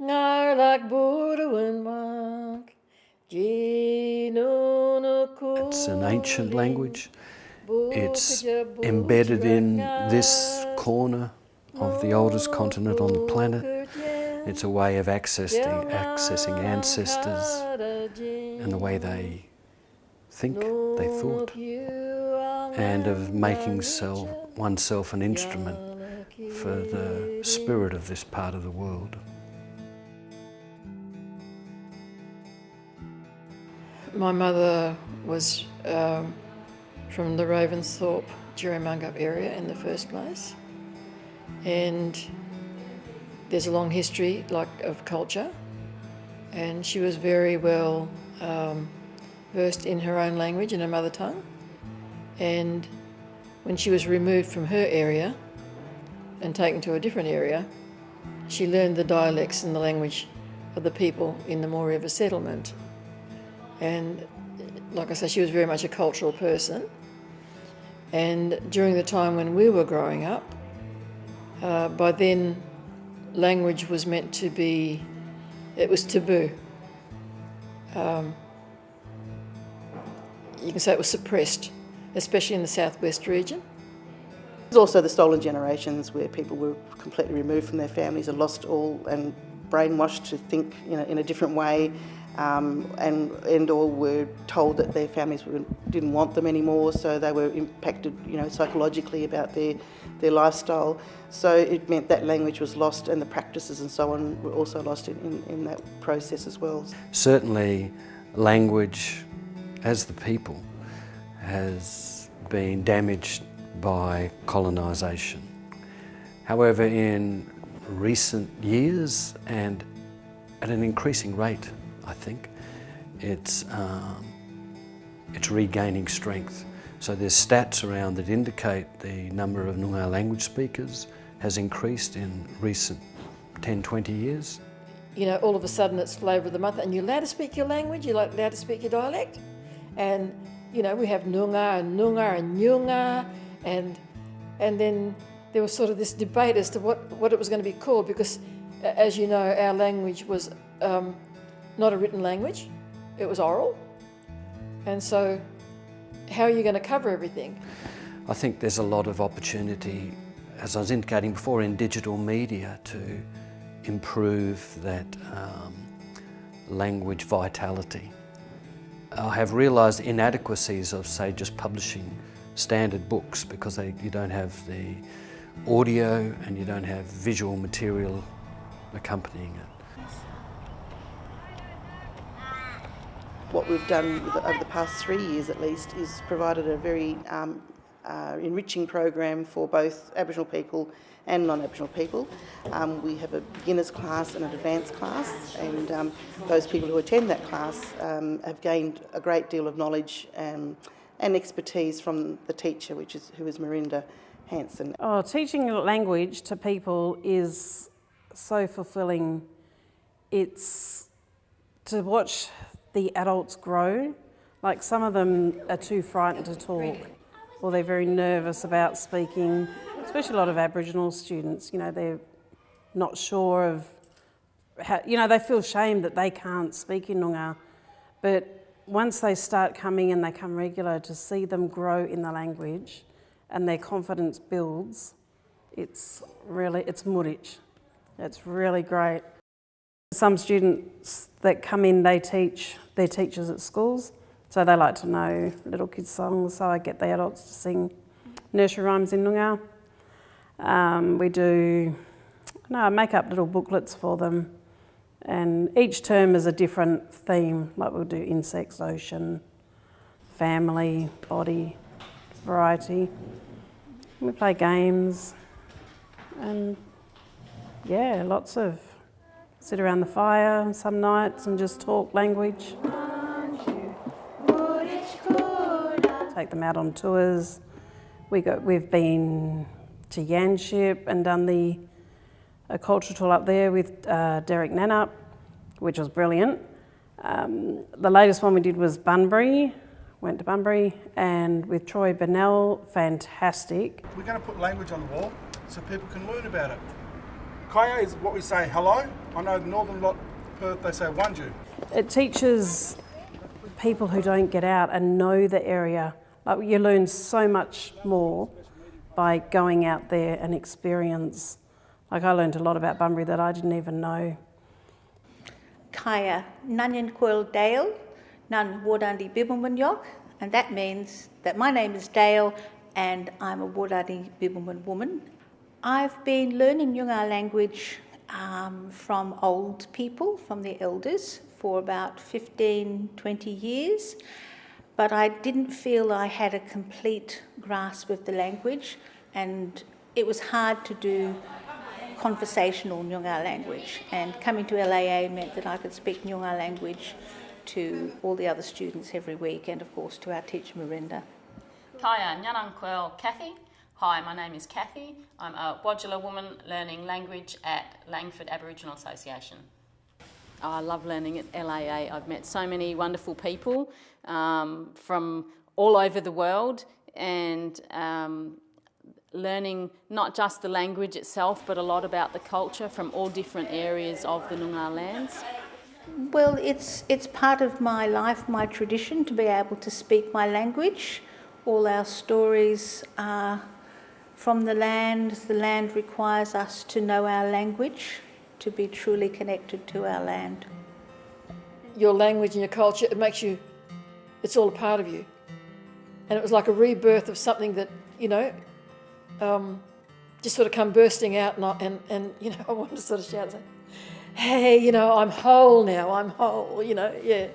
It's an ancient language. It's embedded in this corner of the oldest continent on the planet. It's a way of accessing ancestors and the way they think, they thought, and of making oneself an instrument for the spirit of this part of the world. My mother was from the Ravensthorpe, Juramanga area in the first place, and there's a long history of culture, and she was very well versed in her own language, in her mother tongue. And when she was removed from her area and taken to a different area, she learned the dialects and the language of the people in the Moore River settlement. And like I say, she was very much a cultural person. And during the time when we were growing up, by then language was meant to be, it was taboo. You can say it was suppressed, especially in the southwest region. There's also the stolen generations where people were completely removed from their families and lost all and brainwashed to think in a different way, and all were told that their families didn't want them anymore, so they were impacted psychologically about their lifestyle. So it meant that language was lost, and the practices and so on were also lost in that process as well. Certainly language as the people has been damaged by colonisation. However, in recent years and at an increasing rate, I think, it's regaining strength. So there's stats around that indicate the number of Noongar language speakers has increased in recent 10, 20 years. All of a sudden it's flavour of the month, and you're allowed to speak your language, you're allowed to speak your dialect. And, we have Noongar and Nyungar, and then there was sort of this debate as to what it was going to be called, because, as you know, our language was not a written language, it was oral. And so how are you going to cover everything? I think there's a lot of opportunity, as I was indicating before, in digital media to improve that language vitality. I have realised inadequacies of, say, just publishing standard books, because you don't have the audio and you don't have visual material accompanying it. What we've done over the past 3 years at least is provided a very enriching program for both Aboriginal people and non-Aboriginal people. We have a beginners class and an advanced class, and those people who attend that class have gained a great deal of knowledge and expertise from the teacher, who is Marinda Hanson. Oh, teaching language to people is so fulfilling. It's to watch the adults grow. Like, some of them are too frightened to talk, or they're very nervous about speaking, especially a lot of Aboriginal students. They're not sure of how, they feel shame that they can't speak in Noongar. But once they start coming and they come regular, to see them grow in the language and their confidence builds, it's murich. It's really great. Some students that come in, they teach their teachers at schools, so they like to know little kids' songs, so I get the adults to sing nursery rhymes in Noongar. I make up little booklets for them, and each term is a different theme. Like, we'll do insects, ocean, family, body, variety. We play games, and lots of sit around the fire some nights and just talk language. Take them out on tours. We've been to Yanship and done a culture tour up there with Derek Nannup, which was brilliant. The latest one we did was Bunbury. Went to Bunbury, and with Troy Bennell, fantastic. We're going to put language on the wall so people can learn about it. Kaya is what we say hello. I know the northern lot, Perth, they say wanju. It teaches people who don't get out and know the area. Like, you learn so much more by going out there and experience. Like, I learned a lot about Bunbury that I didn't even know. Kaya Nunyan Coil Dale, Nun Wardandi Bibbulmun Yok, and that means that my name is Dale and I'm a Wardandi Bibbulmun woman. I've been learning Noongar language from old people, from the elders, for about 15, 20 years, but I didn't feel I had a complete grasp of the language, and it was hard to do conversational Noongar language, and coming to LAA meant that I could speak Noongar language to all the other students every week, and of course to our teacher Mirinda. Kaya Nyanang Kwel Kathy. Hi, my name is Kathy. I'm a Wodjula woman learning language at Langford Aboriginal Association. I love learning at LAA. I've met so many wonderful people from all over the world, and learning not just the language itself, but a lot about the culture from all different areas of the Noongar lands. Well, it's part of my life, my tradition, to be able to speak my language. All our stories are from the land. The land requires us to know our language, to be truly connected to our land. Your language and your culture, it makes you, it's all a part of you. And it was like a rebirth of something that, you know, just sort of come bursting out, and you know, I wanted to sort of shout and say, hey, you know, I'm whole now, I'm whole, you know, yeah.